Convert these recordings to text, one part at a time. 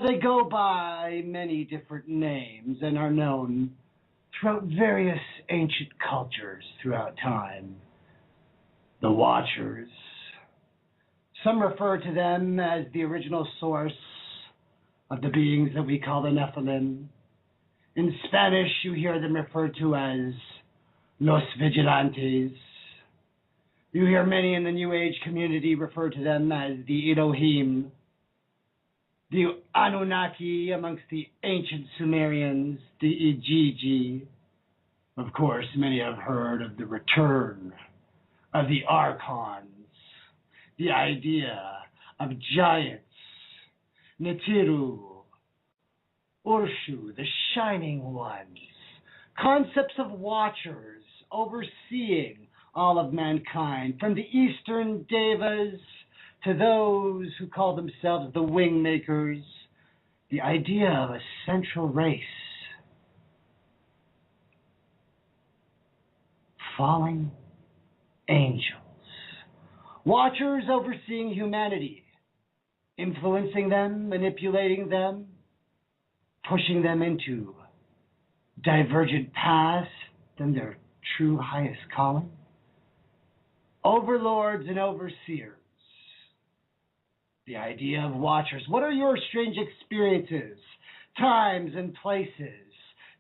They go by many different names and are known throughout various ancient cultures throughout time. The Watchers. Some refer to them as the original source of the beings that we call the Nephilim. In Spanish, you hear them referred to as Los Vigilantes. You hear many in the New Age community refer to them as the Elohim. The Annunaki amongst the ancient Sumerians, the Igigi. Of course, many have heard of the return of the Archons, the idea of giants, Nibiru, Urshu, the Shining Ones, concepts of watchers overseeing all of mankind, from the Eastern Devas to those who call themselves the Wingmakers, the idea of a central race, falling angels, watchers overseeing humanity, influencing them, manipulating them, pushing them into divergent paths than their true highest calling, overlords and overseers. The idea of watchers. What are your strange experiences, times and places,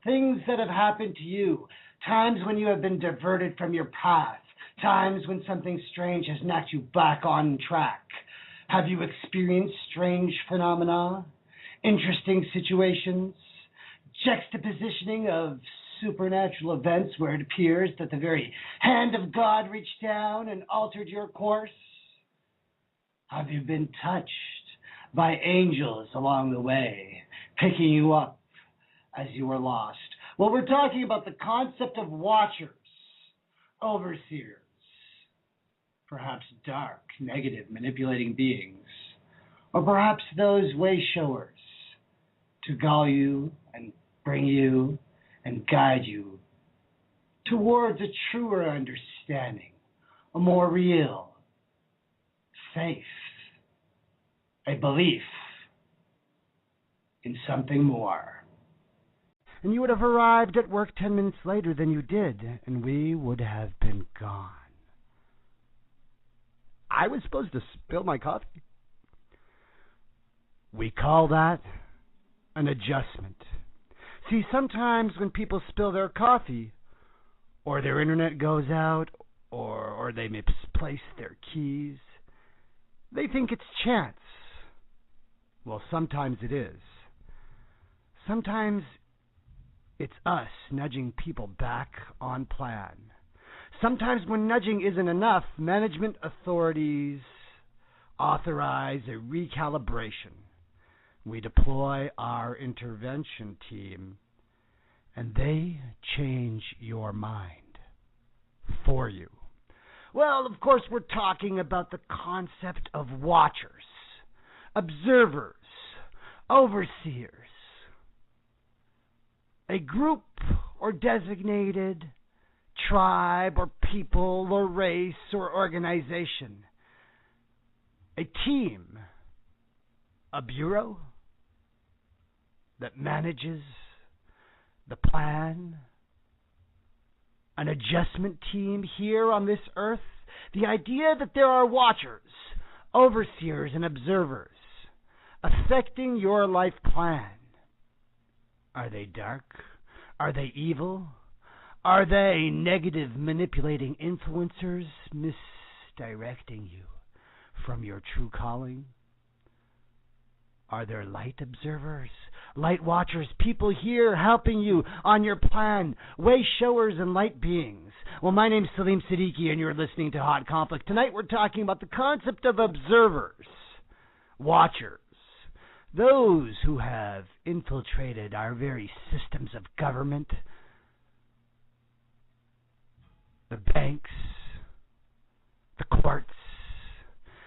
things that have happened to you, times when you have been diverted from your path, times when something strange has knocked you back on track? Have you experienced strange phenomena, interesting situations, juxtapositioning of supernatural events where it appears that the very hand of God reached down and altered your course? Have you been touched by angels along the way, picking you up as you were lost? Well, we're talking about the concept of watchers, overseers, perhaps dark, negative, manipulating beings, or perhaps those way showers to guide you and bring you and guide you towards a truer understanding, a more real faith, a belief in something more. And you would have arrived at work 10 minutes later than you did, and we would have been gone. I was supposed to spill my coffee. We call that an adjustment. See, sometimes when people spill their coffee, or their internet goes out, or they misplace their keys, they think it's chance. Well, sometimes it is. Sometimes it's us nudging people back on plan. Sometimes when nudging isn't enough, management authorities authorize a recalibration. We deploy our intervention team, and they change your mind for you. Well, of course, we're talking about the concept of watchers, observers, overseers, a group or designated tribe or people or race or organization, a team, a bureau that manages the plan, an adjustment team here on this earth. The idea that there are watchers, overseers, and observers affecting your life plan. Are they dark? Are they evil? Are they negative, manipulating influencers misdirecting you from your true calling? Are there light observers, light watchers, people here helping you on your plan, way showers and light beings? Well, my name's Salim Siddiqui, and you're listening to Hot Conflict. Tonight we're talking about the concept of observers, watchers, those who have infiltrated our very systems of government, the banks, the courts,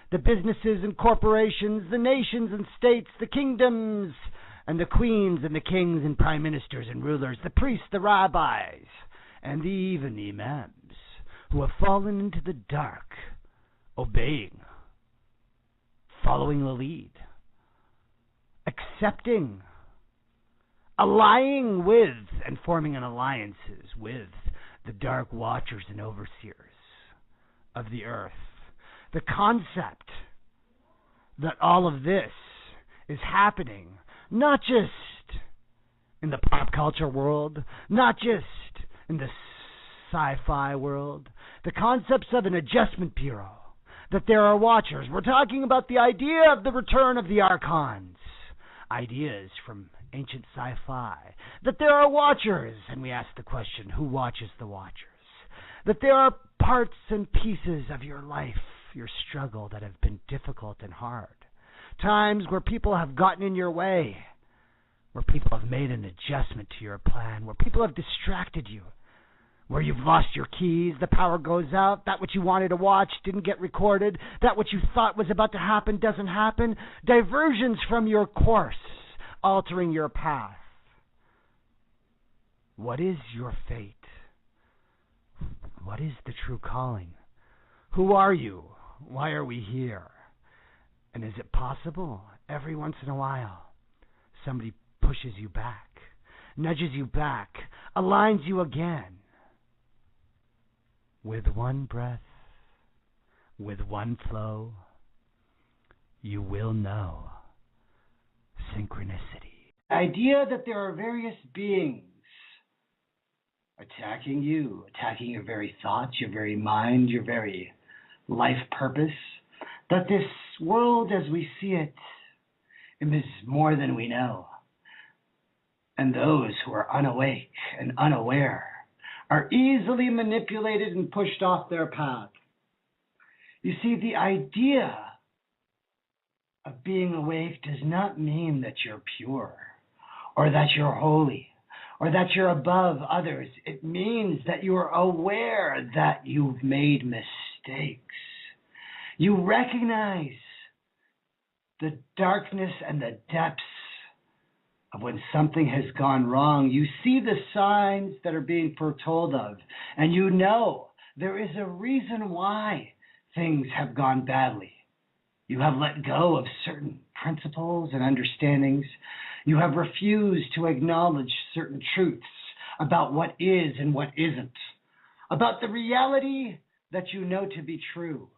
the businesses and corporations, the nations and states, the kingdoms, and the queens and the kings and prime ministers and rulers, the priests, the rabbis, and even imams who have fallen into the dark, obeying, following the lead, accepting, allying with, and forming an alliances with the dark watchers and overseers of the earth. The concept that all of this is happening, not just in the pop culture world, not just in the sci-fi world, the concepts of an adjustment bureau, that there are watchers. We're talking about the idea of the return of the archons, ideas from ancient sci-fi, that there are watchers, and we ask the question, who watches the watchers? That there are parts and pieces of your life, your struggle, that have been difficult and hard. Times where people have gotten in your way, where people have made an adjustment to your plan, where people have distracted you, where you've lost your keys, the power goes out, that what you wanted to watch didn't get recorded, that what you thought was about to happen doesn't happen, diversions from your course, altering your path. What is your fate? What is the true calling? Who are you? Why are we here? And is it possible, every once in a while, somebody pushes you back, nudges you back, aligns you again? With one breath, with one flow, you will know synchronicity. The idea that there are various beings attacking you, attacking your very thoughts, your very mind, your very life purpose, that this world as we see it is more than we know. And those who are unawake and unaware are easily manipulated and pushed off their path. You see, the idea of being awake does not mean that you're pure, or that you're holy, or that you're above others. It means that you're aware that you've made mistakes. You recognize the darkness and the depths of when something has gone wrong. You see the signs that are being foretold of, and you know there is a reason why things have gone badly. You have let go of certain principles and understandings. You have refused to acknowledge certain truths about what is and what isn't, about the reality that you know to be true.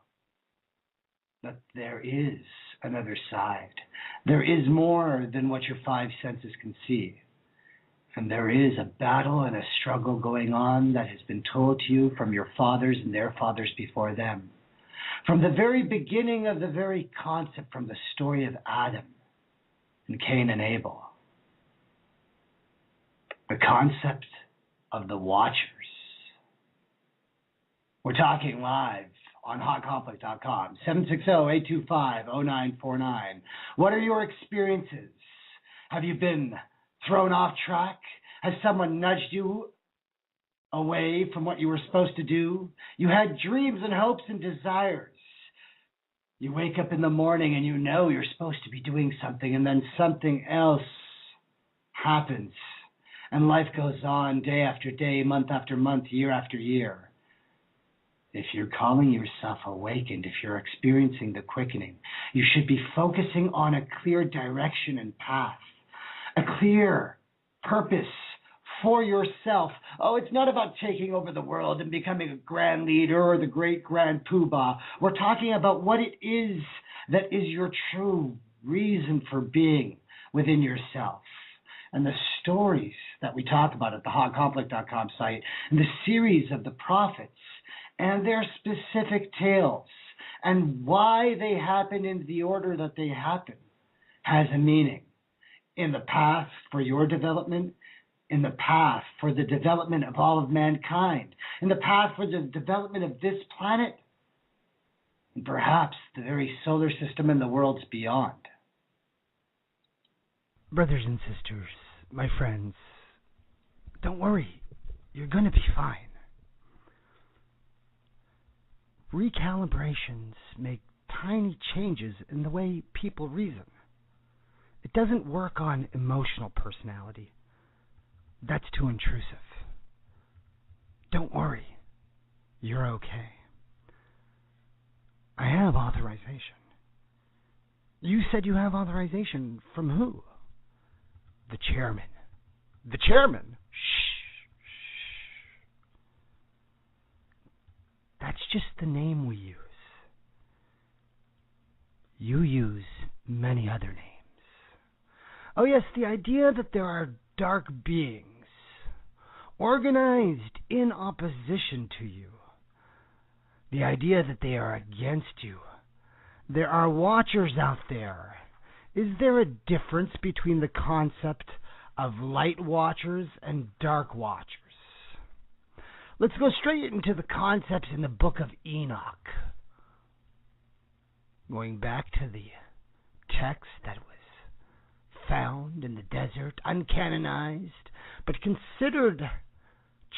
But there is another side. There is more than what your five senses can see. And there is a battle and a struggle going on that has been told to you from your fathers and their fathers before them. From the very beginning of the very concept, from the story of Adam and Cain and Abel. The concept of the Watchers. We're talking live on hotconflict.com, 760-825-0949. What are your experiences? Have you been thrown off track? Has someone nudged you away from what you were supposed to do? You had dreams and hopes and desires. You wake up in the morning and you know you're supposed to be doing something, and then something else happens. And life goes on day after day, month after month, year after year. If you're calling yourself awakened, if you're experiencing the quickening, you should be focusing on a clear direction and path, a clear purpose for yourself. Oh, it's not about taking over the world and becoming a grand leader or the great grand poobah. We're talking about what it is that is your true reason for being within yourself. And the stories that we talk about at the hotconflict.com site, and the series of the prophets, and their specific tales, and why they happen in the order that they happen, has a meaning. In the path for your development, in the path for the development of all of mankind, in the path for the development of this planet, and perhaps the very solar system and the worlds beyond. Brothers and sisters, my friends, don't worry, you're going to be fine. Recalibrations make tiny changes in the way people reason. It doesn't work on emotional personality. That's too intrusive. Don't worry. You're okay. I have authorization. You said you have authorization from who? the chairman. The chairman? Shh. That's just the name we use. You use many other names. Oh yes, the idea that there are dark beings organized in opposition to you. The idea that they are against you. There are watchers out there. Is there a difference between the concept of light watchers and dark watchers? Let's go straight into the concepts in the book of Enoch. Going back to the text that was found in the desert, uncanonized, but considered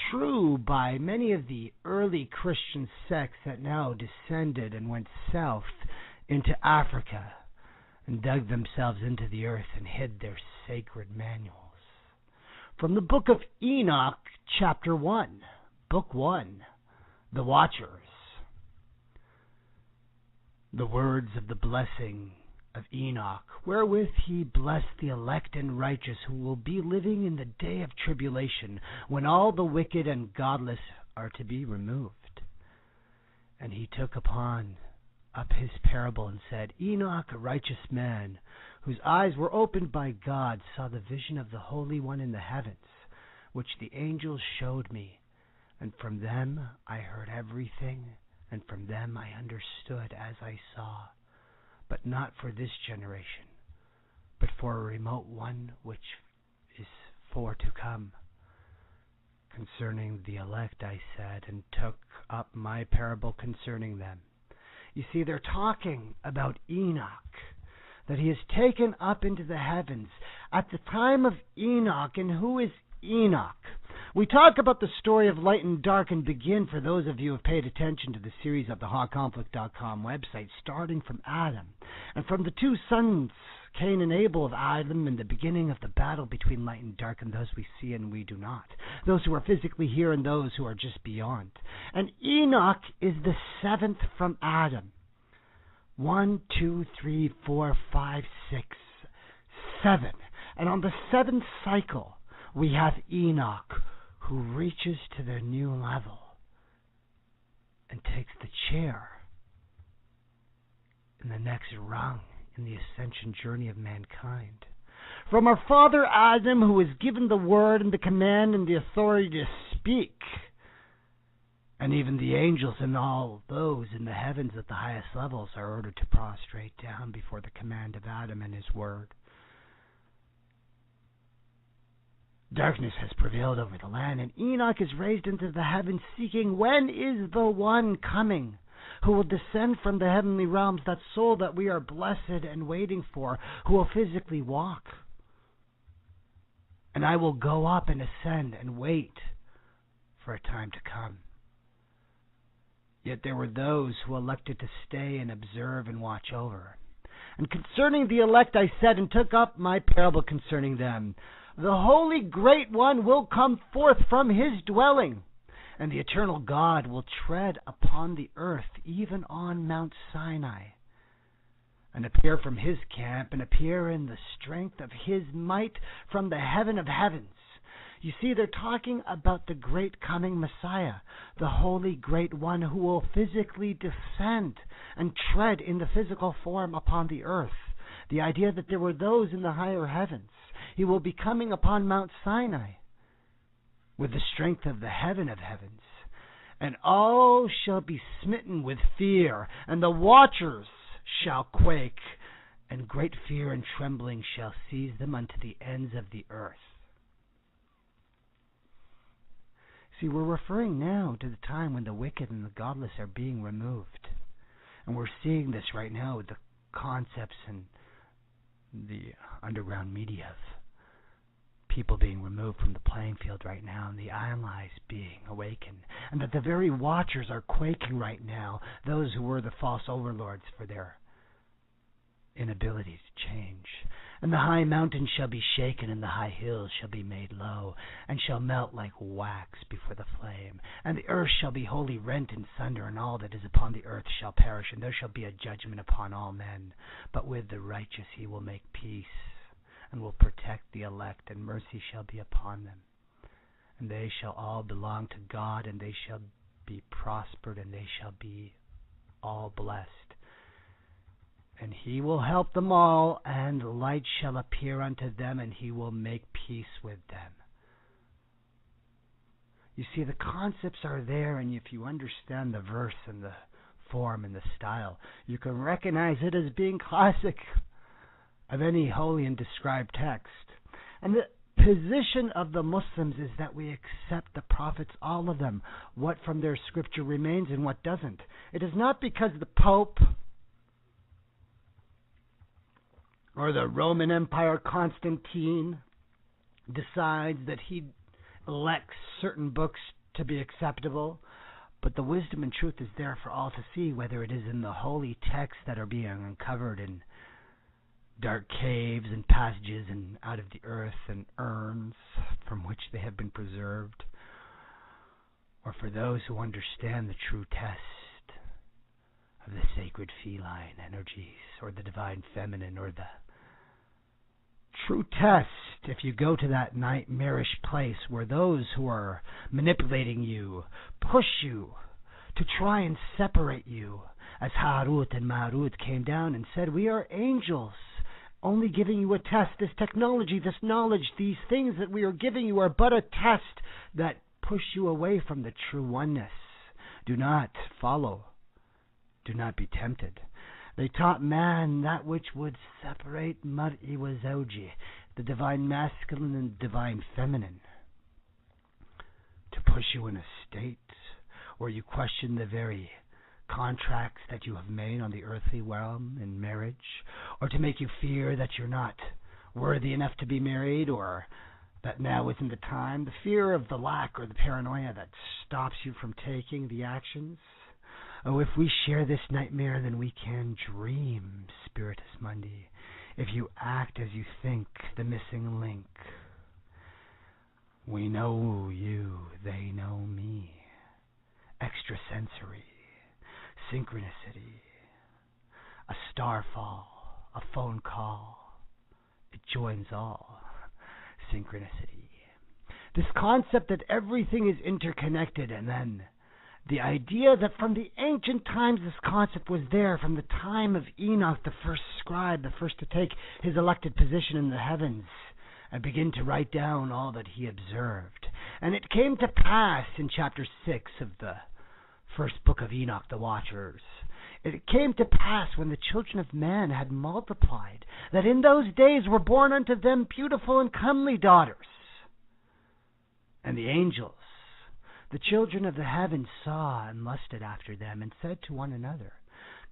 true by many of the early Christian sects that now descended and went south into Africa and dug themselves into the earth and hid their sacred manuals. From the book of Enoch, chapter 1, book 1, the Watchers. The words of the blessing of Enoch, wherewith he blessed the elect and righteous who will be living in the day of tribulation, when all the wicked and godless are to be removed. And he took up his parable and said, Enoch, a righteous man, whose eyes were opened by God, saw the vision of the Holy One in the heavens, which the angels showed me. And from them I heard everything, and from them I understood as I saw. But not for this generation, but for a remote one which is for to come. Concerning the elect, I said, and took up my parable concerning them. You see, they're talking about Enoch, that he is taken up into the heavens at the time of Enoch. And who is Enoch? We talk about the story of light and dark and begin, for those of you who have paid attention to the series of the hotconflict.com website, starting from Adam and from the two sons, Cain and Abel of Adam, and the beginning of the battle between light and dark and those we see and we do not, those who are physically here and those who are just beyond. And Enoch is the seventh from Adam. 1, 2, 3, 4, 5, 6, 7. And on the seventh cycle, we have Enoch, who reaches to their new level and takes the chair in the next rung in the ascension journey of mankind. From our father Adam, who is given the word and the command and the authority to speak, and even the angels and all those in the heavens at the highest levels are ordered to prostrate down before the command of Adam and his word. Darkness has prevailed over the land, and Enoch is raised into the heavens, seeking when is the one coming who will descend from the heavenly realms, that soul that we are blessed and waiting for, who will physically walk. And I will go up and ascend and wait for a time to come. Yet there were those who elected to stay and observe and watch over. And concerning the elect I said, and took up my parable concerning them, the Holy Great One will come forth from his dwelling, and the eternal God will tread upon the earth, even on Mount Sinai, and appear from his camp, and appear in the strength of his might from the heaven of heavens. You see, they're talking about the great coming Messiah, the Holy Great One, who will physically descend and tread in the physical form upon the earth. The idea that there were those in the higher heavens. He will be coming upon Mount Sinai with the strength of the heaven of heavens. And all shall be smitten with fear, and the watchers shall quake, and great fear and trembling shall seize them unto the ends of the earth. See, we're referring now to the time when the wicked and the godless are being removed. And we're seeing this right now with the concepts and the underground media of people being removed from the playing field right now, and the allies being awakened, and that the very watchers are quaking right now, those who were the false overlords for their inability to change. And the high mountains shall be shaken, and the high hills shall be made low, and shall melt like wax before the flame. And the earth shall be wholly rent in sunder, and all that is upon the earth shall perish, and there shall be a judgment upon all men. But with the righteous he will make peace. and will protect the elect, and mercy shall be upon them. And they shall all belong to God, and they shall be prospered, and they shall be all blessed. And he will help them all, and light shall appear unto them, and he will make peace with them. You see, the concepts are there, and if you understand the verse and the form and the style, you can recognize it as being classic of any holy and described text. And the position of the Muslims is that we accept the prophets, all of them, what from their scripture remains and what doesn't. It is not because the Pope or the Roman Empire Constantine decides that he elects certain books to be acceptable, but the wisdom and truth is there for all to see, whether it is in the holy texts that are being uncovered in dark caves and passages and out of the earth and urns from which they have been preserved, or for those who understand the true test of the sacred feline energies, or the divine feminine, or the true test, if you go to that nightmarish place where those who are manipulating you push you to try and separate you, as Harut and Marut came down and said, we are angels, only giving you a test. This technology, this knowledge, these things that we are giving you are but a test that push you away from the true oneness. Do not follow. Do not be tempted. They taught man that which would separate Mar'i wa Zawji, the divine masculine and divine feminine, to push you in a state where you question the very contracts that you have made on the earthly realm in marriage, or to make you fear that you're not worthy enough to be married, or that now isn't the time, the fear of the lack or the paranoia that stops you from taking the actions. Oh, if we share this nightmare, then we can dream, Spiritus Mundi. If you act as you think, the missing link. We know you, they know me. Extrasensory, synchronicity, a starfall, a phone call. It joins all. Synchronicity. This concept that everything is interconnected, and then the idea that from the ancient times this concept was there, from the time of Enoch, the first scribe, the first to take his elected position in the heavens and begin to write down all that he observed. And it came to pass in chapter 6 of the first book of Enoch, the Watchers. It came to pass when the children of man had multiplied, that in those days were born unto them beautiful and comely daughters. And the angels, the children of the heavens, saw and lusted after them, and said to one another,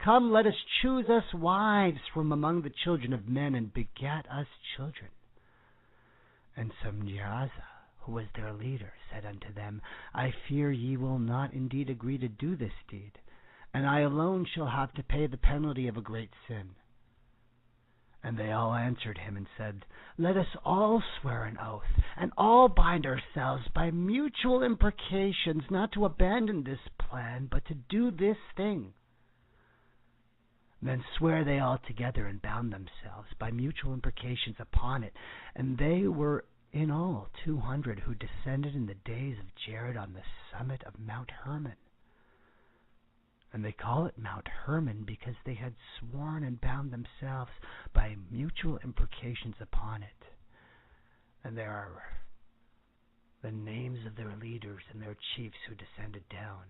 Come, let us choose us wives from among the children of men, and begat us children. And Samjaza, who was their leader, said unto them, I fear ye will not indeed agree to do this deed, and I alone shall have to pay the penalty of a great sin. And they all answered him and said, Let us all swear an oath, and all bind ourselves by mutual imprecations, not to abandon this plan, but to do this thing. Then swear they all together, and bound themselves by mutual imprecations upon it. And they were in all 200 who descended in the days of Jared on the summit of Mount Hermon. And they call it Mount Hermon because they had sworn and bound themselves by mutual imprecations upon it. And there are the names of their leaders and their chiefs who descended down.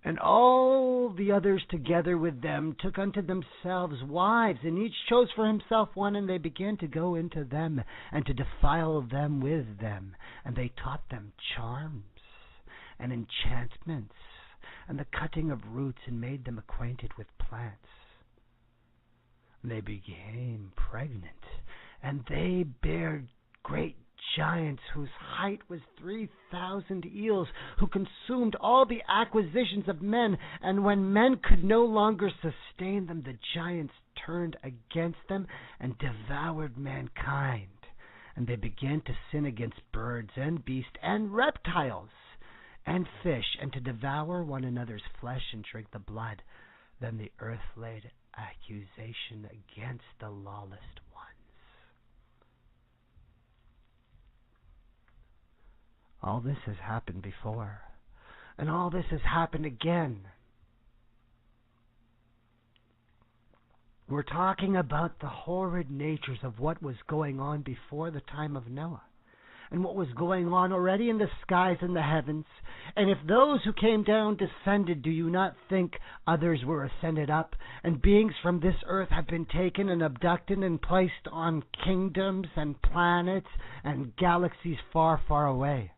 And all the others together with them took unto themselves wives, and each chose for himself one, and they began to go into them and to defile them with them. And they taught them charms and enchantments, and the cutting of roots, and made them acquainted with plants. And they became pregnant, and they bare great giants whose height was 3,000 eels, who consumed all the acquisitions of men. And when men could no longer sustain them, the giants turned against them and devoured mankind. And they began to sin against birds and beasts and reptiles and fish, and to devour one another's flesh and drink the blood. Then the earth laid accusation against the lawless ones. All this has happened before, and all this has happened again. We're talking about the horrid natures of what was going on before the time of Noah, and what was going on already in the skies and the heavens. And if those who came down descended, do you not think others were ascended up, and beings from this earth have been taken and abducted and placed on kingdoms and planets and galaxies far, far away?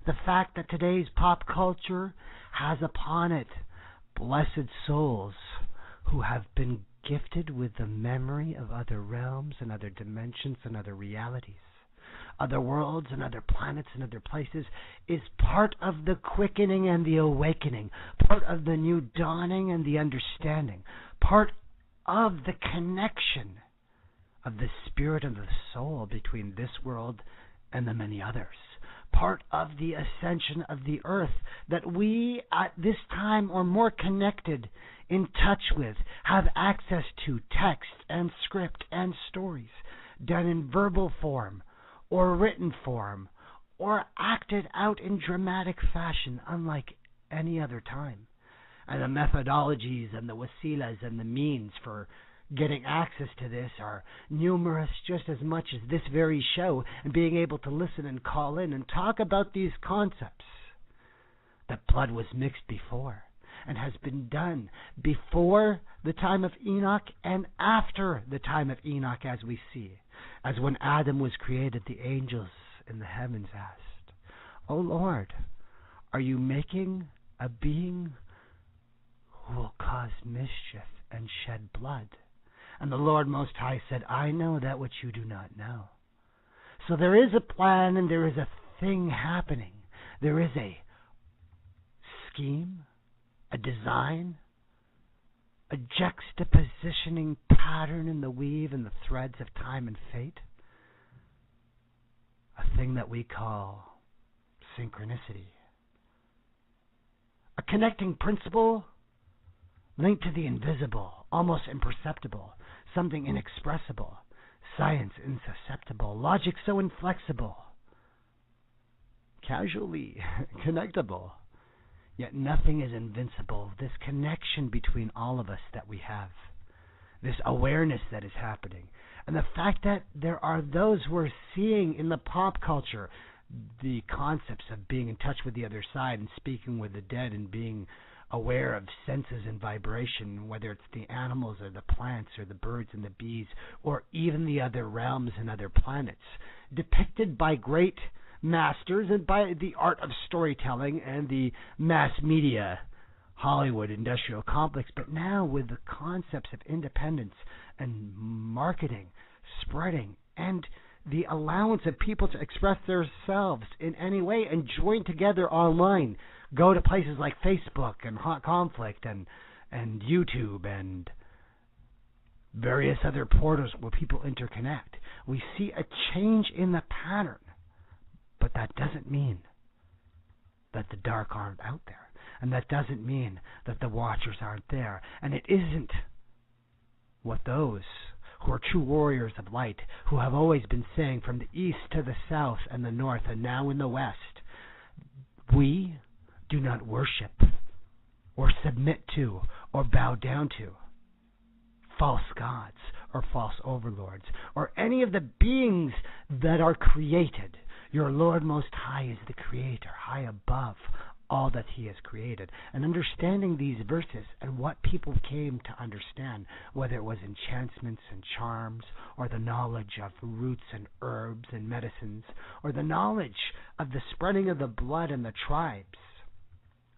The fact that today's pop culture has upon it blessed souls who have been gifted with the memory of other realms and other dimensions and other realities, other worlds and other planets and other places, is part of the quickening and the awakening, part of the new dawning and the understanding, part of the connection of the spirit and the soul between this world and the many others, part of the ascension of the earth that we at this time are more connected, in touch with, have access to text and script and stories done in verbal form or written form or acted out in dramatic fashion unlike any other time. And the methodologies and the wasilas and the means for getting access to this are numerous just as much as this very show, and being able to listen and call in and talk about these concepts. That blood was mixed before and has been done before the time of Enoch and after the time of Enoch, as we see. As when Adam was created, the angels in the heavens asked, "O Lord, are you making a being who will cause mischief and shed blood?" And the Lord Most High said, "I know that which you do not know." So there is a plan and there is a thing happening. There is a scheme, a design, a juxtapositioning pattern in the weave and the threads of time and fate. A thing that we call synchronicity. A connecting principle linked to the invisible, almost imperceptible, something inexpressible, science insusceptible, logic so inflexible, casually connectable. Yet nothing is invincible. This connection between all of us that we have, this awareness that is happening, and the fact that there are those who are seeing in the pop culture the concepts of being in touch with the other side and speaking with the dead and being aware of senses and vibration, whether it's the animals or the plants or the birds and the bees or even the other realms and other planets, depicted by great masters and by the art of storytelling and the mass media Hollywood industrial complex, but now with the concepts of independence and marketing, spreading, and the allowance of people to express themselves in any way and join together online, go to places like Facebook and Hot Conflict and YouTube and various other portals where people interconnect. We see a change in the pattern. But that doesn't mean that the dark aren't out there. And that doesn't mean that the watchers aren't there. And it isn't what those who are true warriors of light, who have always been saying from the east to the south and the north and now in the west, we do not worship or submit to or bow down to false gods or false overlords or any of the beings that are created. Your Lord Most High is the Creator, high above all that He has created. And understanding these verses and what people came to understand, whether it was enchantments and charms, or the knowledge of roots and herbs and medicines, or the knowledge of the spreading of the blood in the tribes,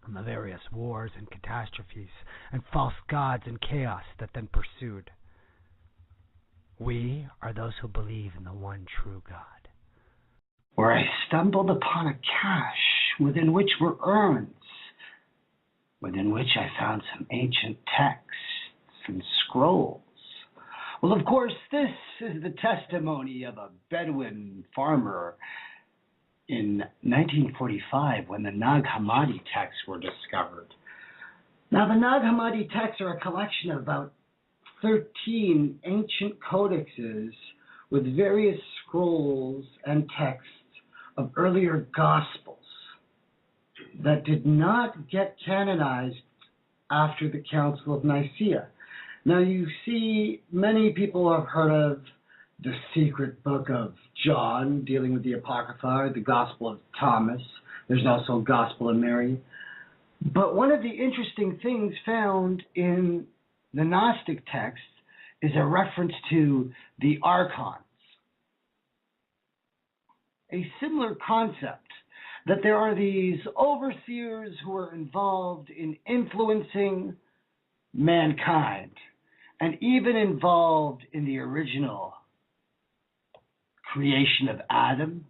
and the various wars and catastrophes, and false gods and chaos that then pursued. We are those who believe in the one true God. Where I stumbled upon a cache within which were urns, within which I found some ancient texts and scrolls. Well, of course, this is the testimony of a Bedouin farmer in 1945 when the Nag Hammadi texts were discovered. Now, the Nag Hammadi texts are a collection of about 13 ancient codexes with various scrolls and texts of earlier gospels that did not get canonized after the Council of Nicaea. Now, you see, many people have heard of the secret book of John, dealing with the Apocrypha, or the Gospel of Thomas. There's also Gospel of Mary. But one of the interesting things found in the Gnostic texts is a reference to the archons. A similar concept, that there are these overseers who are involved in influencing mankind, and even involved in the original creation of Adam,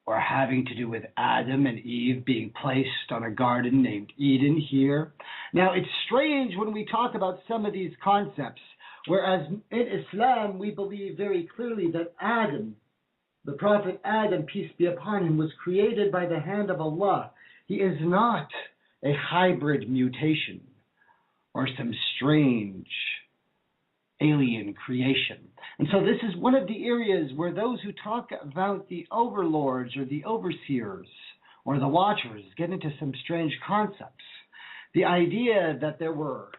or having to do with Adam and Eve being placed on a garden named Eden here. Now, it's strange when we talk about some of these concepts, whereas in Islam we believe very clearly that Adam, the Prophet Adam, peace be upon him, was created by the hand of Allah. He is not a hybrid mutation or some strange alien creation. And so this is one of the areas where those who talk about the overlords or the overseers or the watchers get into some strange concepts. The idea that there were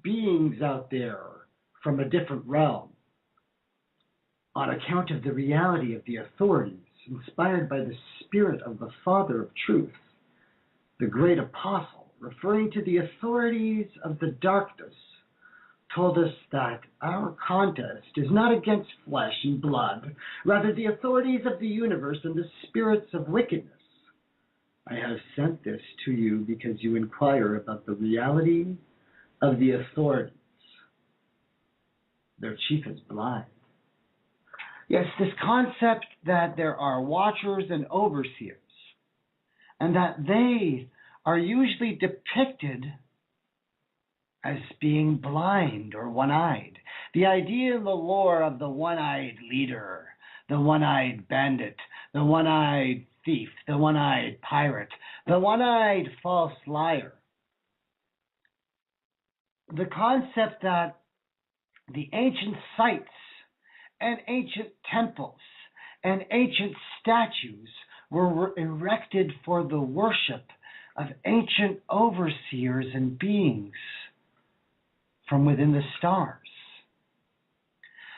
beings out there from a different realm on account of the reality of the authorities, inspired by the spirit of the Father of Truth, the great apostle, referring to the authorities of the darkness, told us that our contest is not against flesh and blood, rather the authorities of the universe and the spirits of wickedness. I have sent this to you because you inquire about the reality of the authorities. Their chief is blind. Yes, this concept that there are watchers and overseers, and that they are usually depicted as being blind or one-eyed. The idea in the lore of the one-eyed leader, the one-eyed bandit, the one-eyed thief, the one-eyed pirate, the one-eyed false liar. The concept that the ancient sites and ancient temples and ancient statues were erected for the worship of ancient overseers and beings from within the stars.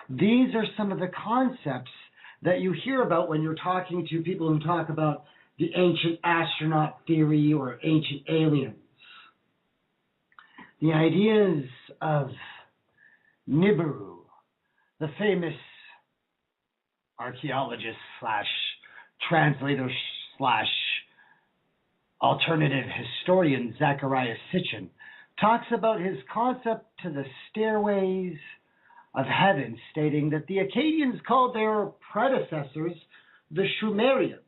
These are some of the concepts that you hear about when you're talking to people who talk about the ancient astronaut theory or ancient aliens. The ideas of Nibiru, the famous archaeologist slash translator slash alternative historian Zecharia Sitchin, talks about his concept to the stairways of heaven, stating that the Akkadians called their predecessors the Sumerians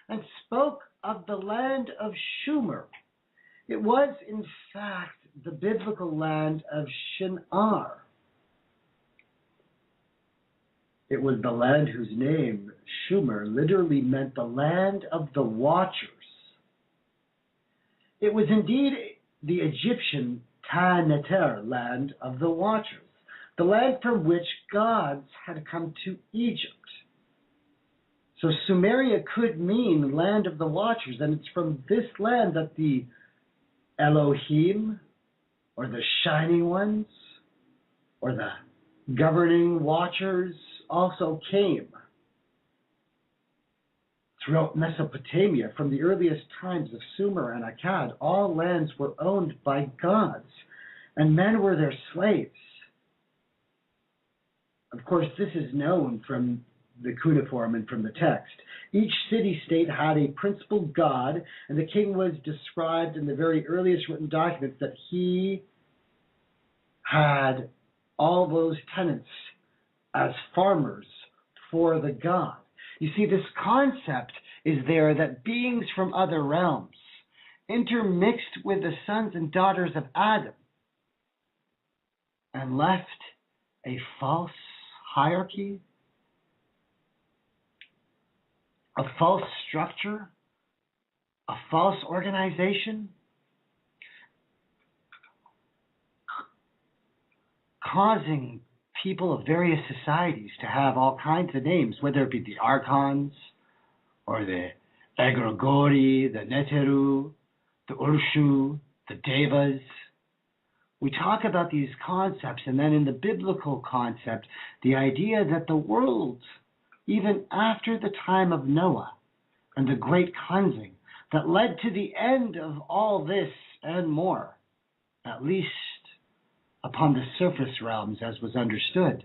and spoke of the land of Sumer. It was, in fact, the biblical land of Shinar. It was the land whose name, Sumer, literally meant the land of the watchers. It was indeed the Egyptian Ta-Neter, land of the watchers, the land from which gods had come to Egypt. So Sumeria could mean land of the watchers, and it's from this land that the Elohim, or the shining ones, or the governing watchers also came. Throughout Mesopotamia, from the earliest times of Sumer and Akkad, all lands were owned by gods, and men were their slaves. Of course, this is known from the cuneiform and from the text. Each city-state had a principal god, and the king was described in the very earliest written documents that he had all those tenants as farmers for the god. You see, this concept is there that beings from other realms intermixed with the sons and daughters of Adam and left a false hierarchy, a false structure, a false organization, causing people of various societies to have all kinds of names, whether it be the Archons, or the Egregori, the Neteru, the Urshu, the Devas. We talk about these concepts, and then in the biblical concept, the idea that the world, even after the time of Noah and the great cleansing that led to the end of all this and more, at least upon the surface realms as was understood,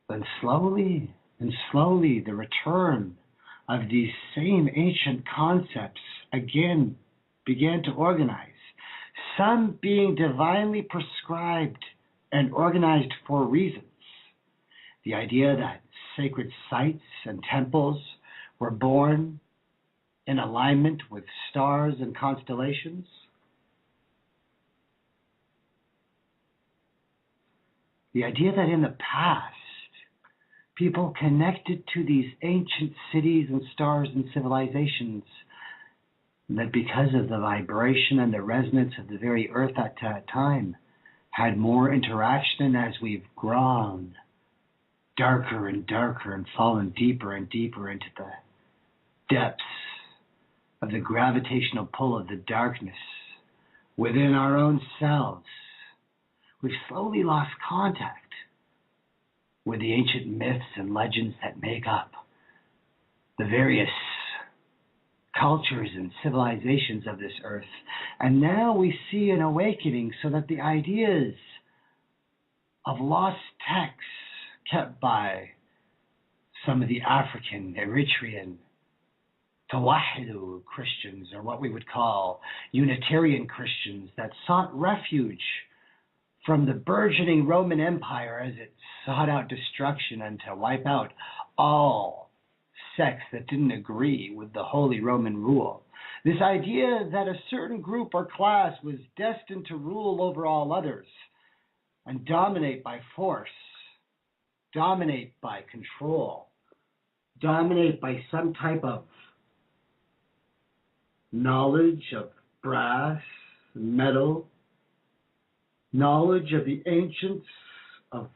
then slowly and slowly the return of these same ancient concepts again began to organize, some being divinely prescribed and organized for reasons. The idea that sacred sites and temples were born in alignment with stars and constellations. The idea that in the past, people connected to these ancient cities and stars and civilizations, that because of the vibration and the resonance of the very earth at that time, had more interaction as we've grown darker and darker and fallen deeper and deeper into the depths of the gravitational pull of the darkness within our own selves. We've slowly lost contact with the ancient myths and legends that make up the various cultures and civilizations of this earth. And now we see an awakening so that the ideas of lost texts kept by some of the African, Eritrean, Tawahidu Christians, or what we would call Unitarian Christians, that sought refuge from the burgeoning Roman Empire as it sought out destruction and to wipe out all sects that didn't agree with the Holy Roman rule. This idea that a certain group or class was destined to rule over all others and dominate by force, dominate by control, dominate by some type of knowledge of brass, metal, knowledge of the ancients, of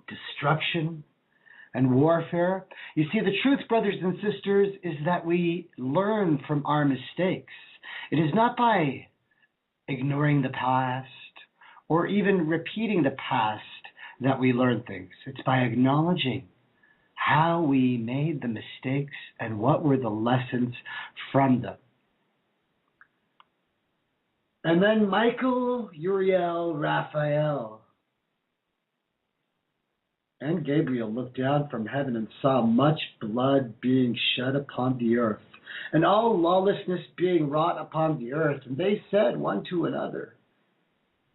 destruction and warfare. You see, the truth, brothers and sisters, is that we learn from our mistakes. It is not by ignoring the past or even repeating the past that we learn things. It's by acknowledging how we made the mistakes and what were the lessons from them. And then Michael, Uriel, Raphael, and Gabriel looked down from heaven and saw much blood being shed upon the earth, and all lawlessness being wrought upon the earth. And they said one to another,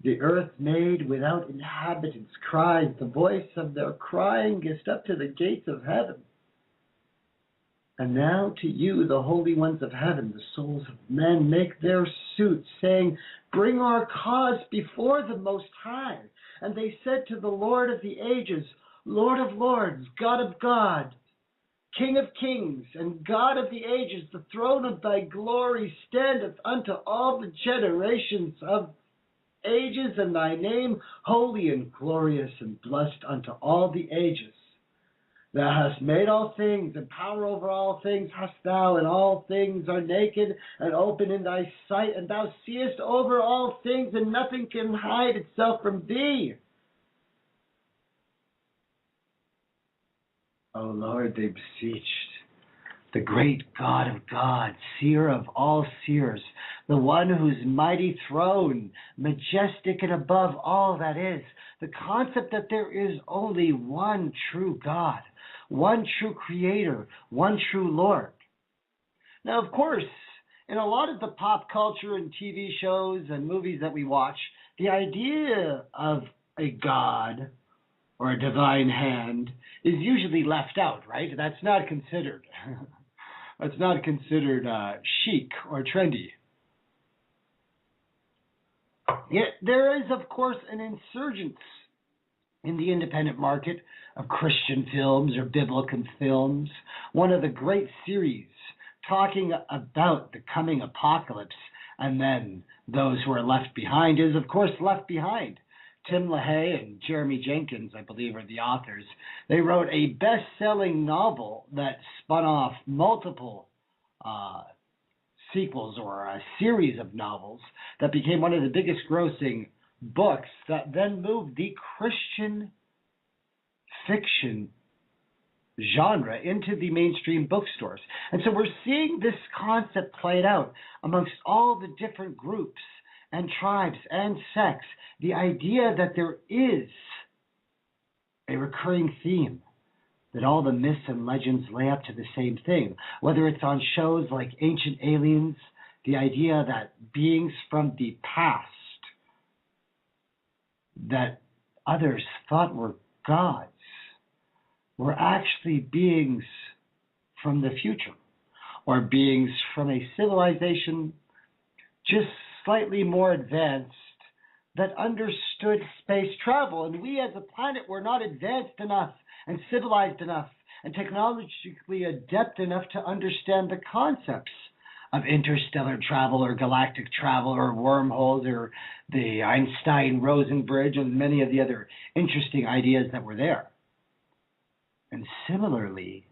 the earth made without inhabitants cries, the voice of their crying gets up to the gates of heaven. And now to you, the holy ones of heaven, the souls of men, make their suit, saying, bring our cause before the Most High. And they said to the Lord of the ages, Lord of lords, God of God, King of kings, and God of the ages, the throne of thy glory standeth unto all the generations of ages, and thy name holy and glorious and blessed unto all the ages. Thou hast made all things, and power over all things hast thou, and all things are naked and open in thy sight, and thou seest over all things, and nothing can hide itself from thee. O Lord, they beseeched, the great God of gods, seer of all seers, the one whose mighty throne, majestic and above all that is, the concept that there is only one true God, one true Creator, one true Lord. Now, of course, in a lot of the pop culture and TV shows and movies that we watch, the idea of a God or a divine hand is usually left out, right? That's not considered. That's not considered chic or trendy. Yet there is, of course, an insurgence in the independent market of Christian films or biblical films. One of the great series talking about the coming apocalypse And then those who are left behind is, of course, left behind. Tim LaHaye and Jeremy Jenkins, I believe, are the authors. They wrote a best-selling novel that spun off multiple sequels, or a series of novels that became one of the biggest grossing books that then moved the Christian fiction genre into the mainstream bookstores. And so we're seeing this concept played out amongst all the different groups and tribes and sects. The idea that there is a recurring theme, that all the myths and legends lay up to the same thing, whether it's on shows like Ancient Aliens, the idea that beings from the past that others thought were gods were actually beings from the future, or beings from a civilization just slightly more advanced that understood space travel. And we as a planet were not advanced enough and civilized enough and technologically adept enough to understand the concepts of interstellar travel or galactic travel or wormholes or the Einstein-Rosen bridge and many of the other interesting ideas that were there. And similarly,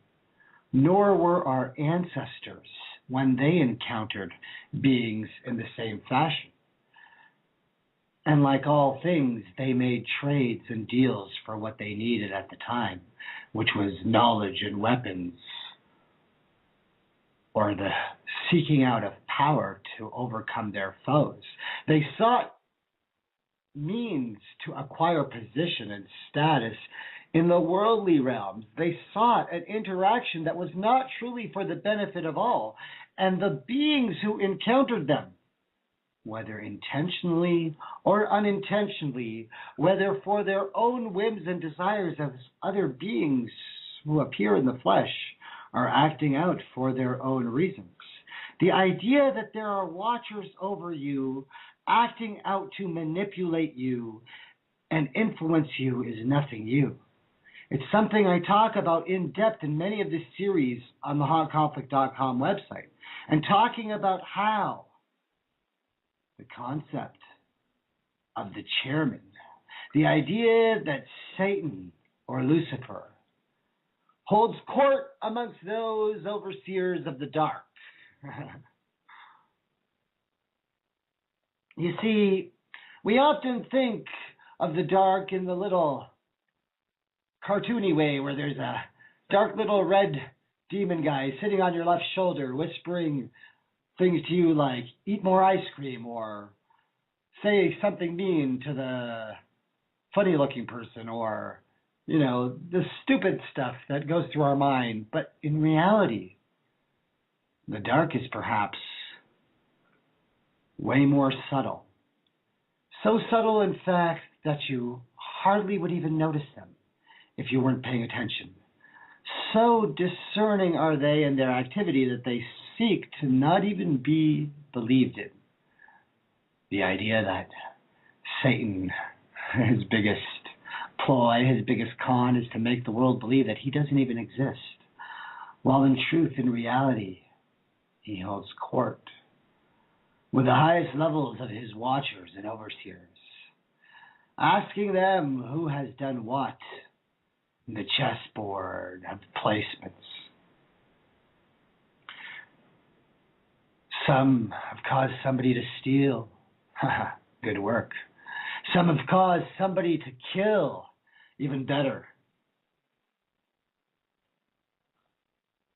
nor were our ancestors when they encountered beings in the same fashion. And like all things, they made trades and deals for what they needed at the time, which was knowledge and weapons, or the seeking out of power to overcome their foes. They sought means to acquire position and status in the worldly realms. They sought an interaction that was not truly for the benefit of all. And the beings who encountered them, whether intentionally or unintentionally, whether for their own whims and desires as other beings who appear in the flesh, are acting out for their own reasons. The idea that there are watchers over you, acting out to manipulate you and influence you, is nothing new. It's something I talk about in depth in many of the series on the hotconflict.com website, and talking about how the concept of the chairman, the idea that Satan or Lucifer holds court amongst those overseers of the dark. You see, we often think of the dark in the little cartoony way where there's a dark little red demon guy sitting on your left shoulder whispering things to you like eat more ice cream or say something mean to the funny looking person, or the stupid stuff that goes through our mind. But in reality, the dark is perhaps way more subtle. So subtle, in fact, that you hardly would even notice them if you weren't paying attention. So discerning are they in their activity that they seek to not even be believed in. The idea that Satan, his biggest ploy, his biggest con, is to make the world believe that he doesn't even exist, while in truth, in reality, he holds court with the highest levels of his watchers and overseers, asking them who has done what in the chessboard of placements. Some have caused somebody to steal. Good work. Some have caused somebody to kill. Even better.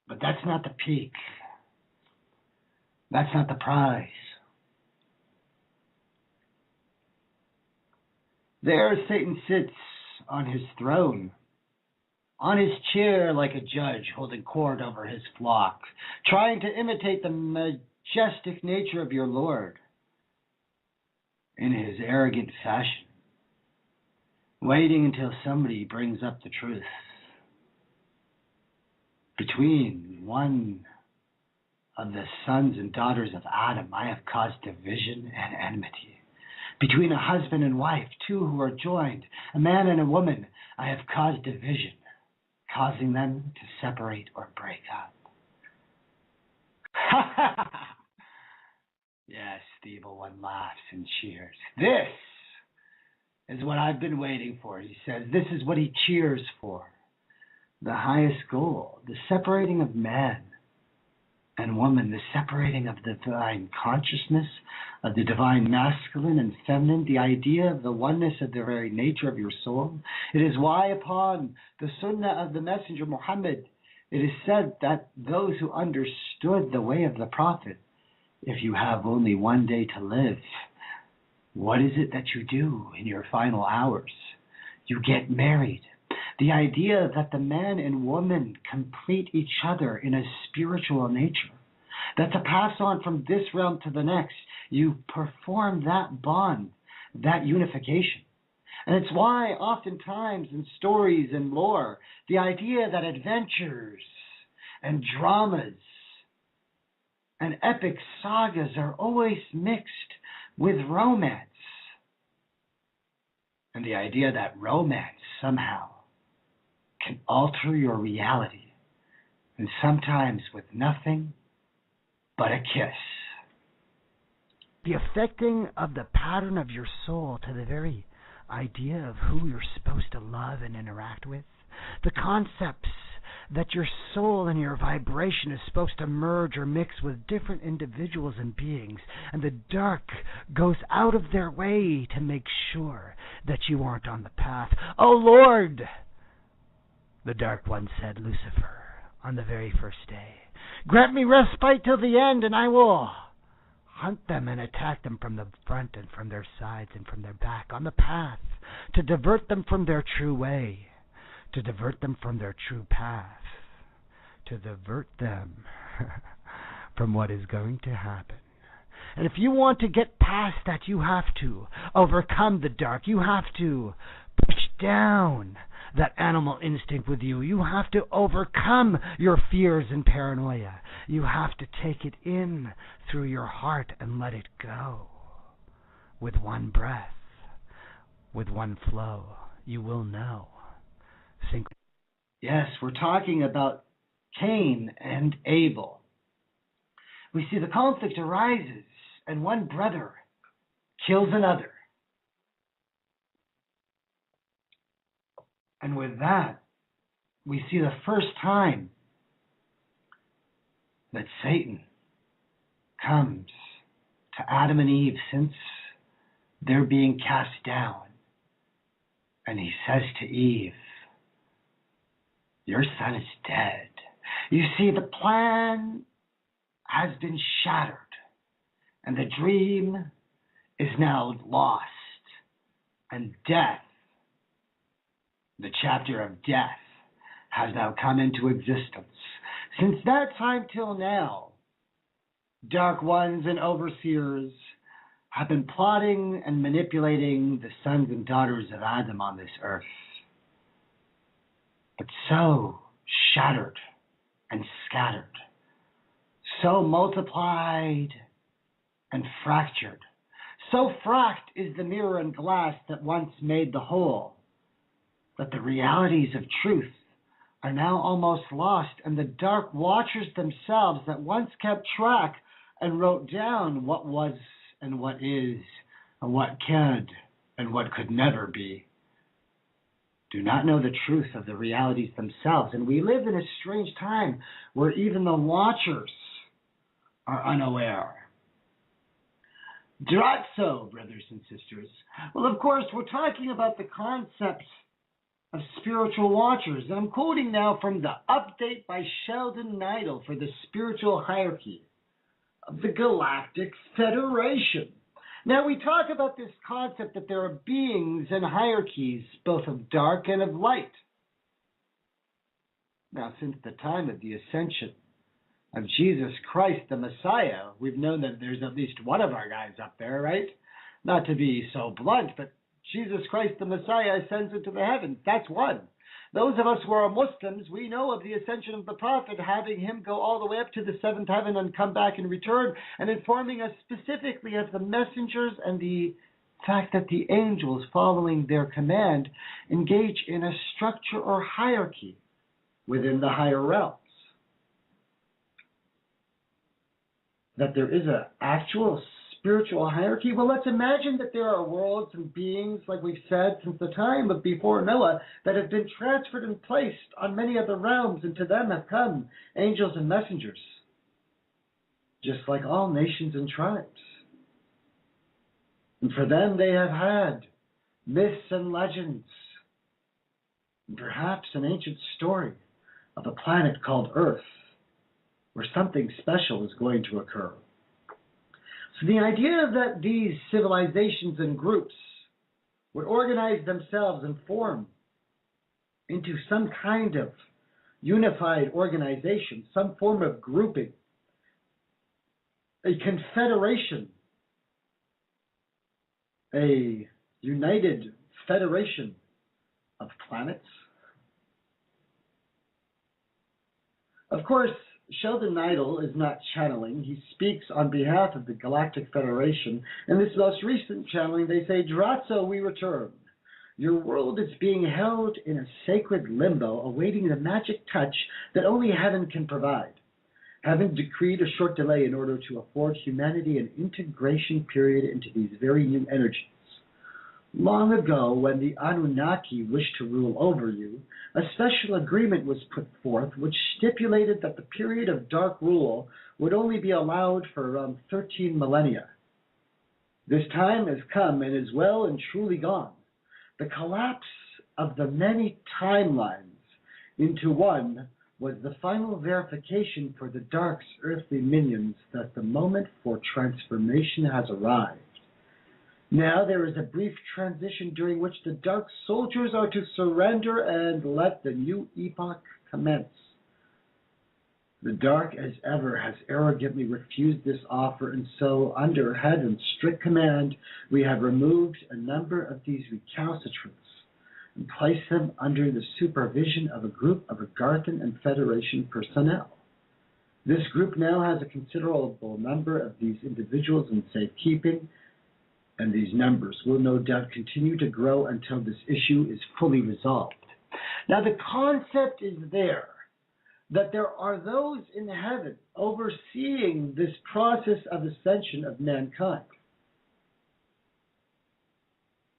But that's not the peak. That's not the prize. There Satan sits on his throne, on his chair like a judge holding court over his flock, trying to imitate the majestic nature of your Lord in his arrogant fashion, waiting until somebody brings up the truth. Between one of the sons and daughters of Adam, I have caused division and enmity. Between a husband and wife, two who are joined, a man and a woman, I have caused division, causing them to separate or break up. Yes, the evil one laughs and cheers. This is what I've been waiting for, he says. This is what he cheers for. The highest goal, the separating of man and woman, the separating of the divine consciousness, of the divine masculine and feminine, the idea of the oneness of the very nature of your soul. It is why upon the sunnah of the messenger Muhammad, it is said that those who understood the way of the prophet, if you have only one day to live, what is it that you do in your final hours? You get married. The idea that the man and woman complete each other in a spiritual nature, that to pass on from this realm to the next, you perform that bond, that unification. And it's why oftentimes in stories and lore, the idea that adventures and dramas and epic sagas are always mixed with romance. And the idea that romance somehow can alter your reality, and sometimes with nothing but a kiss. The affecting of the pattern of your soul to the very idea of who you're supposed to love and interact with. The concepts that your soul and your vibration is supposed to merge or mix with different individuals and beings, and the dark goes out of their way to make sure that you aren't on the path. Oh Lord, the Dark One said, Lucifer, on the very first day, grant me respite till the end, and I will hunt them and attack them from the front and from their sides and from their back on the path, to divert them from their true way, to divert them from their true path, to divert them from what is going to happen. And if you want to get past that, you have to overcome the dark. You have to push down that animal instinct with you. You have to overcome your fears and paranoia. You have to take it in through your heart and let it go. With one breath, with one flow, you will know. Yes, we're talking about Cain and Abel. We see the conflict arises, and one brother kills another. And with that, we see the first time that Satan comes to Adam and Eve since they're being cast down. And he says to Eve, your son is dead. You see, the plan has been shattered, and the dream is now lost, and death, the chapter of death, has now come into existence. Since that time till now, dark ones and overseers have been plotting and manipulating the sons and daughters of Adam on this earth. But so shattered and scattered, so multiplied and fractured, so fracked is the mirror and glass that once made the whole, that the realities of truth are now almost lost, and the dark watchers themselves that once kept track and wrote down what was and what is and what could and what could never be, do not know the truth of the realities themselves. And we live in a strange time where even the watchers are unaware. Dratso, brothers and sisters. Well, of course, we're talking about the concept of spiritual watchers. And I'm quoting now from the update by Sheldon Neidl for the spiritual hierarchy of the Galactic Federation. Now, we talk about this concept that there are beings and hierarchies, both of dark and of light. Now, since the time of the ascension of Jesus Christ, the Messiah, we've known that there's at least one of our guys up there, right? Not to be so blunt, but Jesus Christ, the Messiah, ascends into the heavens. That's one. Those of us who are Muslims, we know of the ascension of the Prophet, having him go all the way up to the seventh heaven and come back and return, and informing us specifically of the messengers and the fact that the angels, following their command, engage in a structure or hierarchy within the higher realms. That there is an actual spiritual hierarchy? Well, let's imagine that there are worlds and beings, like we've said, since the time of before Noah, that have been transferred and placed on many other realms, and to them have come angels and messengers, just like all nations and tribes. And for them they have had myths and legends, and perhaps an ancient story of a planet called Earth, where something special is going to occur. So the idea that these civilizations and groups would organize themselves and form into some kind of unified organization, some form of grouping, a confederation, a united federation of planets. Of course, Sheldon Neidl is not channeling. He speaks on behalf of the Galactic Federation. In this most recent channeling, they say, Drazzo, we return. Your world is being held in a sacred limbo, awaiting the magic touch that only heaven can provide. Heaven decreed a short delay in order to afford humanity an integration period into these very new energies. Long ago, when the Annunaki wished to rule over you, a special agreement was put forth which stipulated that the period of dark rule would only be allowed for around 13 millennia. This time has come and is well and truly gone. The collapse of the many timelines into one was the final verification for the dark's earthly minions that the moment for transformation has arrived. Now there is a brief transition during which the dark soldiers are to surrender and let the new epoch commence. The dark, as ever, has arrogantly refused this offer, and so, under heaven's strict command, we have removed a number of these recalcitrants and placed them under the supervision of a group of Agarthan and Federation personnel. This group now has a considerable number of these individuals in safekeeping, and these numbers will no doubt continue to grow until this issue is fully resolved. Now the concept is there, that there are those in heaven overseeing this process of ascension of mankind.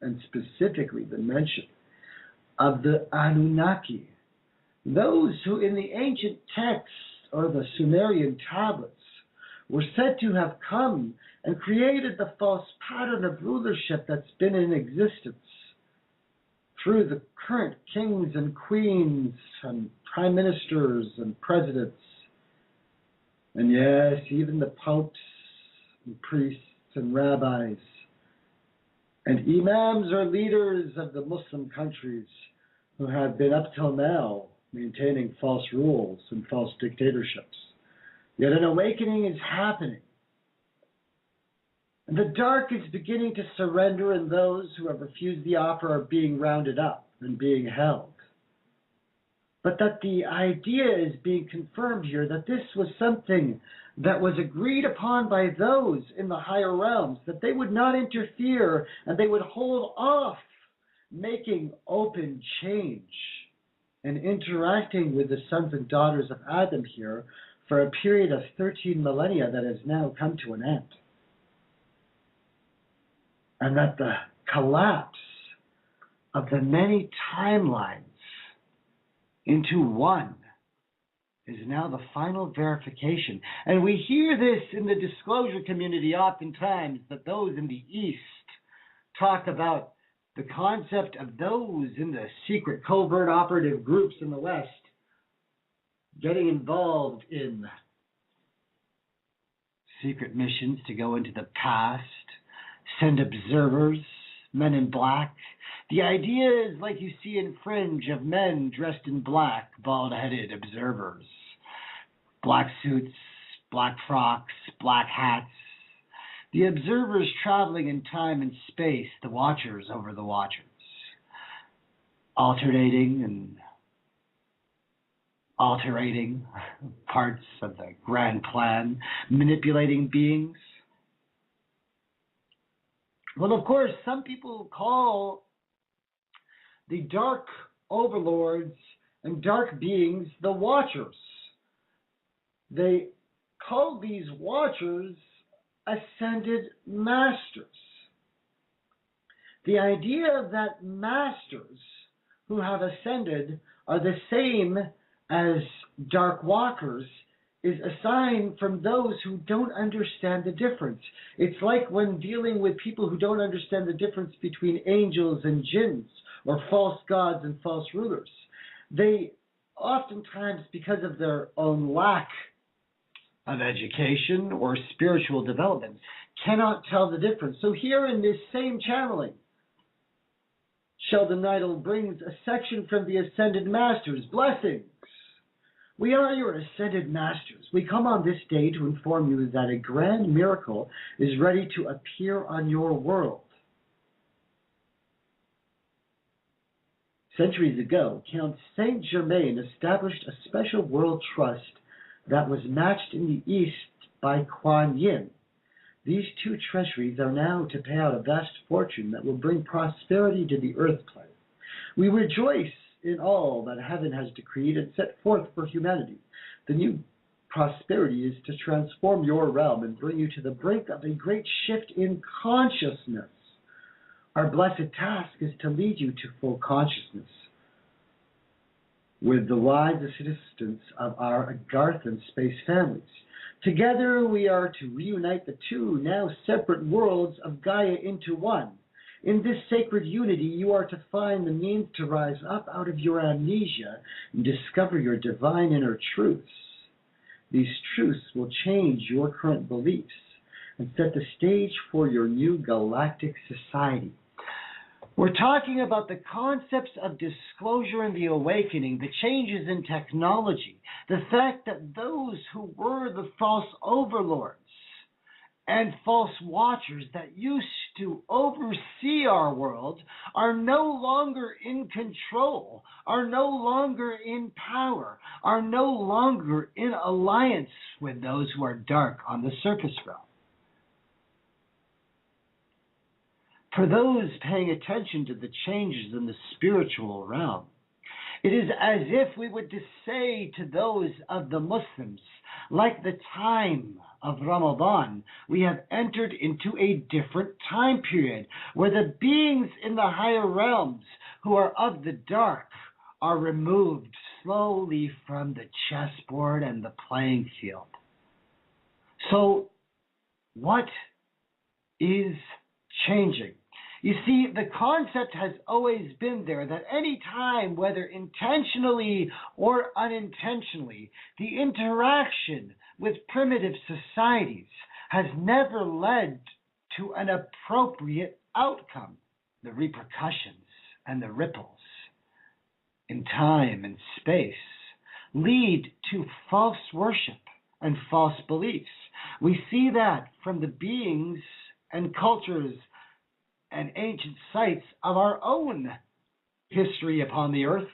And specifically the mention of the Annunaki, those who in the ancient texts or the Sumerian tablets were said to have come and created the false pattern of rulership that's been in existence through the current kings and queens and prime ministers and presidents, and yes, even the popes and priests and rabbis and imams or leaders of the Muslim countries who have been up till now maintaining false rules and false dictatorships. Yet an awakening is happening. And the dark is beginning to surrender, and those who have refused the offer are being rounded up and being held. But that the idea is being confirmed here, that this was something that was agreed upon by those in the higher realms, that they would not interfere and they would hold off making open change and interacting with the sons and daughters of Adam here for a period of 13 millennia that has now come to an end. And that the collapse of the many timelines into one is now the final verification. And we hear this in the disclosure community oftentimes, that those in the East talk about the concept of those in the secret covert operative groups in the West getting involved in secret missions to go into the past, send observers, men in black. The idea is like you see in Fringe of men dressed in black, bald-headed observers. Black suits, black frocks, black hats. The observers traveling in time and space, the watchers over the watchers. Alternating and alterating parts of the grand plan, manipulating beings. Well, of course, some people call the dark overlords and dark beings the Watchers. They call these Watchers ascended masters. The idea that masters who have ascended are the same as dark walkers is a sign from those who don't understand the difference. It's like when dealing with people who don't understand the difference between angels and jinns, or false gods and false rulers. They oftentimes, because of their own lack of education or spiritual development, cannot tell the difference. So here in this same channeling, Sheldon Neidl brings a section from the Ascended Masters. Blessings. We are your Ascended Masters. We come on this day to inform you that a grand miracle is ready to appear on your world. Centuries ago, Count Saint Germain established a special world trust that was matched in the East by Kuan Yin. These two treasuries are now to pay out a vast fortune that will bring prosperity to the earth plane. We rejoice in all that heaven has decreed and set forth for humanity. The new prosperity is to transform your realm and bring you to the brink of a great shift in consciousness. Our blessed task is to lead you to full consciousness. With the wise assistance of our Agarthan space families, together we are to reunite the two now separate worlds of Gaia into one. In this sacred unity, you are to find the means to rise up out of your amnesia and discover your divine inner truths. These truths will change your current beliefs and set the stage for your new galactic society. We're talking about the concepts of disclosure and the awakening, the changes in technology, the fact that those who were the false overlords and false watchers that used to oversee our world are no longer in control, are no longer in power, are no longer in alliance with those who are dark on the surface realm. For those paying attention to the changes in the spiritual realm, it is as if we would say to those of the Muslims, like the time of Ramadan, we have entered into a different time period where the beings in the higher realms who are of the dark are removed slowly from the chessboard and the playing field. So, what is changing? You see, the concept has always been there that any time, whether intentionally or unintentionally, the interaction with primitive societies has never led to an appropriate outcome. The repercussions and the ripples in time and space lead to false worship and false beliefs. We see that from the beings and cultures and ancient sites of our own history upon the earth.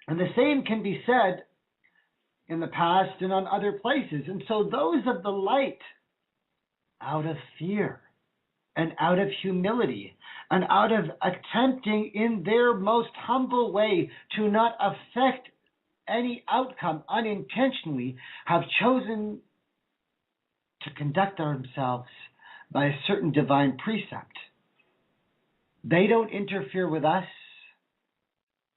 And the same can be said in the past and on other places. And so those of the light, out of fear and out of humility and out of attempting in their most humble way to not affect any outcome unintentionally, have chosen to conduct themselves by a certain divine precept. They don't interfere with us,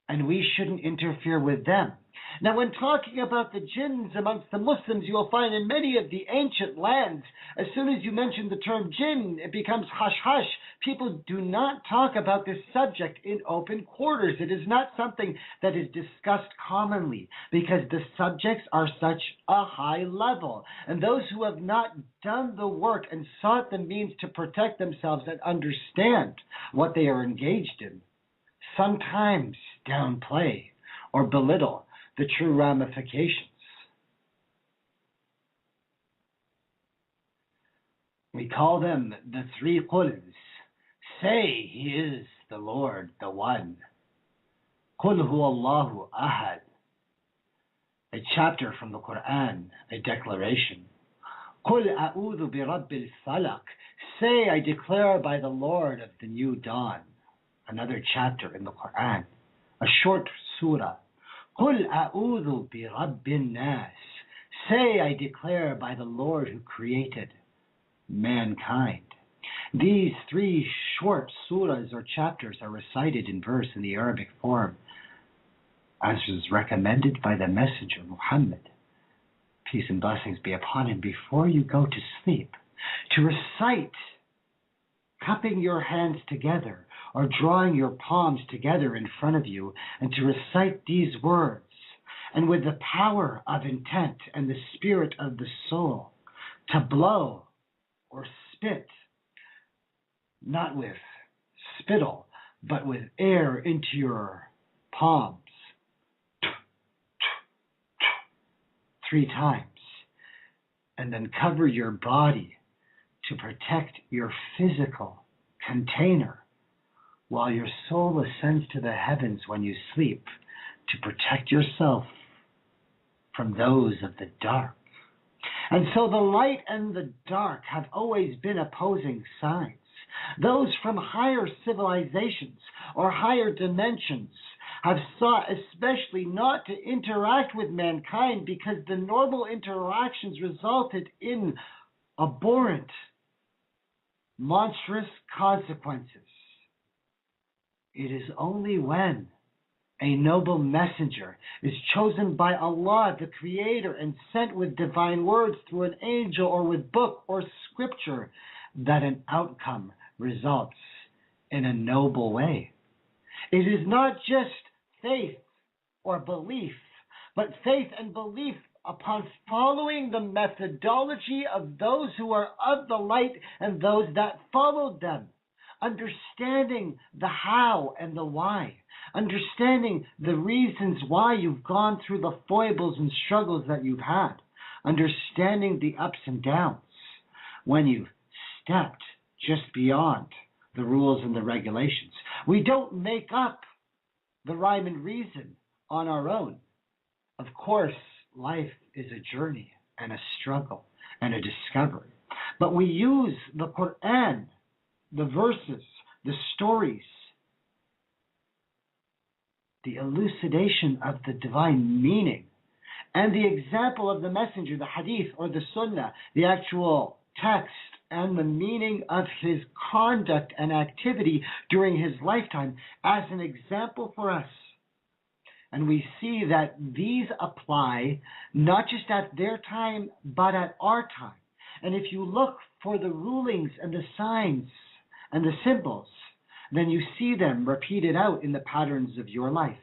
and we shouldn't interfere with them. Now, when talking about the jinns amongst the Muslims, you will find in many of the ancient lands, as soon as you mention the term jinn, it becomes hush-hush. People do not talk about this subject in open quarters. It is not something that is discussed commonly because the subjects are such a high level. And those who have not done the work and sought the means to protect themselves and understand what they are engaged in, sometimes downplay or belittle the true ramifications. We call them the three quls. Say He is the Lord, the One. Qul huwa Allahu ahad. A chapter from the Quran, a declaration. Qul a'udhu bi rabbil falaq. Say, I declare by the Lord of the new dawn. Another chapter in the Quran, a short surah. قُلْ أَعُوذُ بِرَبِّ النَّاسِ. Say, I declare by the Lord who created mankind. These 3 short surahs or chapters are recited in verse in the Arabic form, as was recommended by the Messenger Muhammad, peace and blessings be upon him, before you go to sleep, to recite, cupping your hands together or drawing your palms together in front of you, and to recite these words, and with the power of intent and the spirit of the soul, to blow or spit, not with spittle, but with air into your palms, 3 times, and then cover your body to protect your physical container, while your soul ascends to the heavens when you sleep, to protect yourself from those of the dark. And so the light and the dark have always been opposing sides. Those from higher civilizations or higher dimensions have sought especially not to interact with mankind, because the normal interactions resulted in abhorrent, monstrous consequences. It is only when a noble messenger is chosen by Allah, the Creator, and sent with divine words through an angel or with book or scripture, that an outcome results in a noble way. It is not just faith or belief, but faith and belief upon following the methodology of those who are of the light and those that followed them, understanding the how and the why, understanding the reasons why you've gone through the foibles and struggles that you've had, understanding the ups and downs when you've stepped just beyond the rules and the regulations. We don't make up the rhyme and reason on our own. Of course, life is a journey and a struggle and a discovery. But we use the Quran, the verses, the stories, the elucidation of the divine meaning, and the example of the messenger, the hadith or the sunnah, the actual text and the meaning of his conduct and activity during his lifetime as an example for us. And we see that these apply not just at their time, but at our time. And if you look for the rulings and the signs and the symbols, then you see them repeated out in the patterns of your life.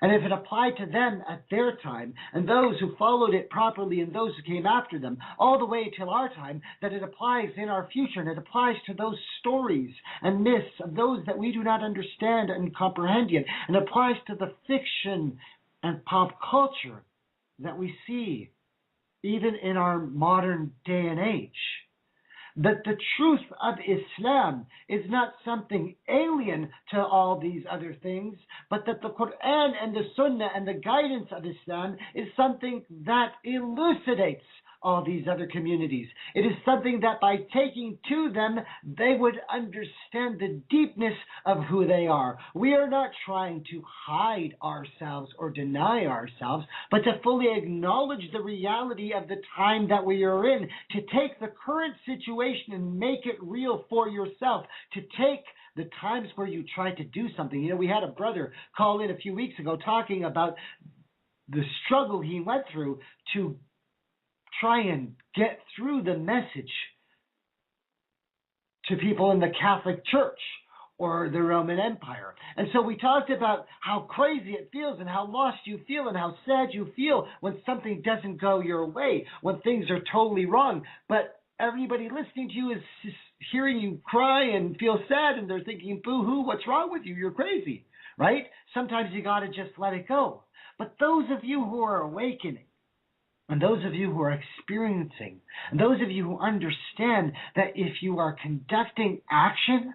And if it applied to them at their time, and those who followed it properly and those who came after them, all the way till our time, that it applies in our future, and it applies to those stories and myths of those that we do not understand and comprehend yet, and applies to the fiction and pop culture that we see even in our modern day and age. That the truth of Islam is not something alien to all these other things, but that the Quran and the Sunnah and the guidance of Islam is something that elucidates all these other communities. It is something that by taking to them, they would understand the deepness of who they are. We are not trying to hide ourselves or deny ourselves, but to fully acknowledge the reality of the time that we are in, to take the current situation and make it real for yourself, to take the times where you try to do something. You know, we had a brother call in a few weeks ago talking about the struggle he went through to try and get through the message to people in the Catholic Church or the Roman Empire. And so we talked about how crazy it feels and how lost you feel and how sad you feel when something doesn't go your way, when things are totally wrong. But everybody listening to you is just hearing you cry and feel sad, and they're thinking, boo-hoo, what's wrong with you? You're crazy, right? Sometimes you got to just let it go. But those of you who are awakening, and those of you who are experiencing, and those of you who understand that if you are conducting action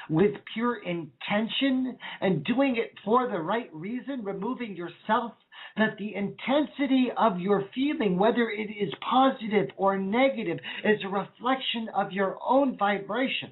with pure intention and doing it for the right reason, removing yourself, that the intensity of your feeling, whether it is positive or negative, is a reflection of your own vibration.